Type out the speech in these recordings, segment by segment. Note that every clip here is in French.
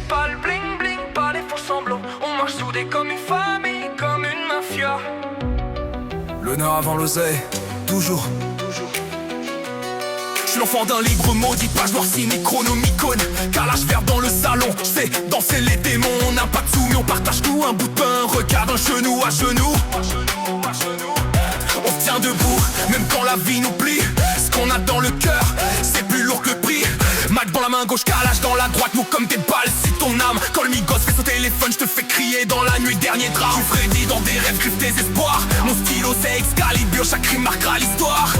pas le bling bling, pas les faux semblants. On marche soudés comme une famille, comme une mafia. L'honneur avant l'oseille, toujours. J'suis l'enfant d'un livre maudit, page noircie, Necronomicon. Calage vert dans le salon, j'sais danser les démons. On n'a pas de sous mais on partage tout, un bout de pain, regarde un genou à genou. On se tient debout, même quand la vie nous plie. Ce qu'on a dans le cœur, c'est plus lourd que le prix. Mac dans la main gauche, calage dans la droite, nous comme des balles, c'est ton âme. Quand le migos fait son téléphone, je te fais crier dans la nuit, dernier drame. Tu Freddy dans des rêves, griffes tes espoirs. Mon stylo c'est Excalibur, chaque rime marquera l'histoire.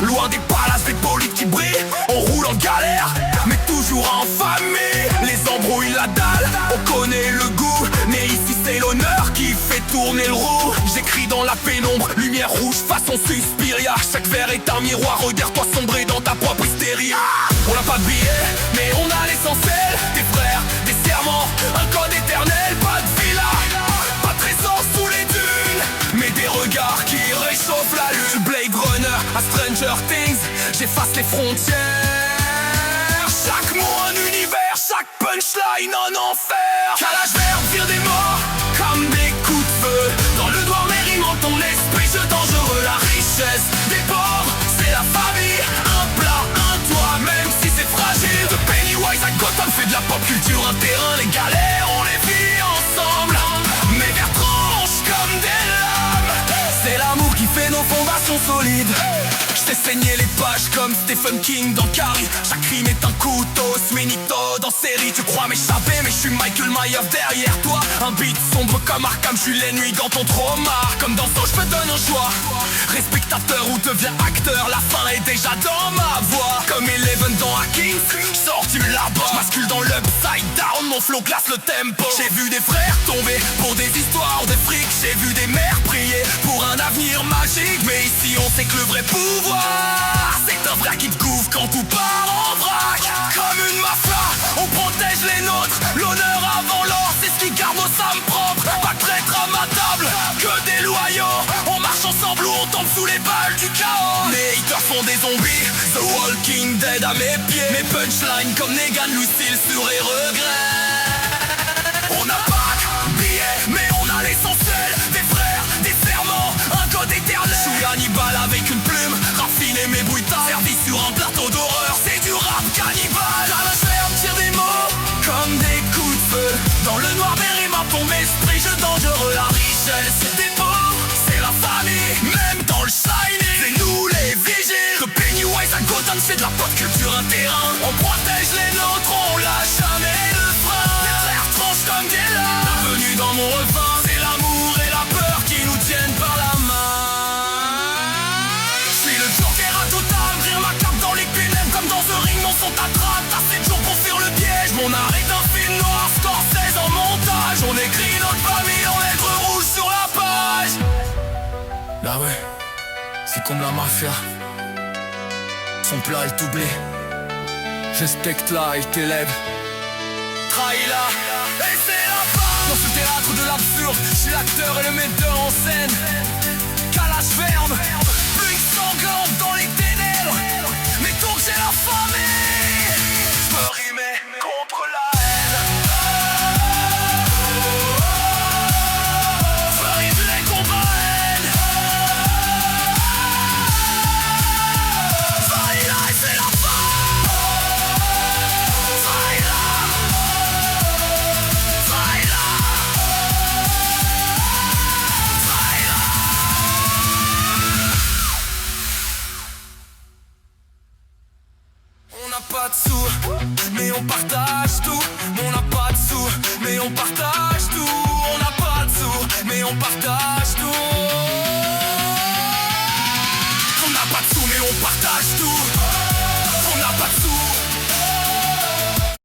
Loin des palaces, des polites qui brillent, on roule en galère, mais toujours en famille. Les embrouilles, la dalle, on connaît le goût. Mais ici c'est l'honneur qui fait tourner le roue. J'écris dans la pénombre, lumière rouge, façon Suspiria. Chaque verre est un miroir, regarde-toi sombrer dans ta propre hystérie. On n'a pas de billets, mais on a l'essentiel. Des frères, des serments, un code éternel. Pas de villa, pas de trésor sous les dunes, mais des regards qui réchauffent la lune. Du Blade Runner à Stranger Things, j'efface les frontières. Chaque mot un univers, chaque punchline un enfer. Calage vert vire des morts comme des coups de feu. Dans le noir mais rimant ton esprit, jeu dangereux. La richesse des pauvres, c'est la famille. Un plat, un toit, même si c'est fragile. De Pennywise à Gotham, fait de la pop culture un terrain. Les galères, on les vit ensemble. Mes vers tranchent comme des lames. C'est l'amour qui fait nos fondations solides. J't'ai saigné les pages comme Stephen King dans Carrie. Chaque rime est un couteau, Smenito dans série. Tu crois m'échapper mais je suis Michael Myers derrière toi. Un beat sombre comme Arkham, je suis l'ennemi dans ton trauma. Comme dans Saw, je me donne un choix. Spectateur ou deviens acteur, la fin est déjà dans ma voix. Comme Eleven dans Hacking, j'sors du labo. J'mascule dans l'upside down, mon flow classe le tempo. J'ai vu des frères tomber pour des histoires de fric. J'ai vu des mères prier pour un avenir magique. Mais ici on sait que le vrai pouvoir, c'est un vrai qui te couvre quand tout part en vrac. Comme une mafia, on protège les nôtres. L'honneur avant l'or, c'est ce qui garde nos âmes propres. Pas de traître à ma table, que des loyaux. On marche ensemble ou on tombe sous les balles du chaos. Les haters font des zombies, The Walking Dead à mes pieds. Mes punchlines comme Negan, Lucille sur les regrets. On n'a pas de billets, mais on a l'essentiel. Des frères, des serments, un code éternel. Je suis Hannibal avec une plume, raffiné mais brutal. Servi sur un plateau d'horreur, c'est du rap cannibale. À la ferme, tire des mots comme des coups de feu. Dans le noir des rimes, pour mes esprits, jeu dangereux. La richesse des pauvres, c'est la famille. Même dans le shiny, c'est nous les vigiles. De Pennywise à Gotham, c'est de la pop culture un terrain. On protège les nôtres, on lâche jamais le frein. Les frères tranchent comme des lames. Bienvenue dans mon refrain, c'est l'amour et la peur qui nous tiennent par la main. J'suis le Joker à toute âme, rire ma cape dans les ténèbres. Comme dans The Ring, mon son t'attrape. T'as 7 jours pour faire le piège. Mon art est un film noir, Scorsese en montage. On écrit notre famille en lettres rouges sur la page. Là ouais, c'est comme la mafia. Son plat est tout blé. J'inspecte là, il t'élève. Trahis là, et c'est la fin. Dans ce théâtre de l'absurde, je suis l'acteur et le metteur en scène. Calage ferme, pluie sanglante dans les ténèbres. Mais donc j'ai la famille. Je peux rimer contre la haine. Je peux rimer contre la haine. Faille là et c'est la fin. Faille là. Faille là. Faille là. On n'a pas de sous, mais on partage tout. On n'a pas de sous, mais on partage tout. On n'a pas de sous, mais on partage tout.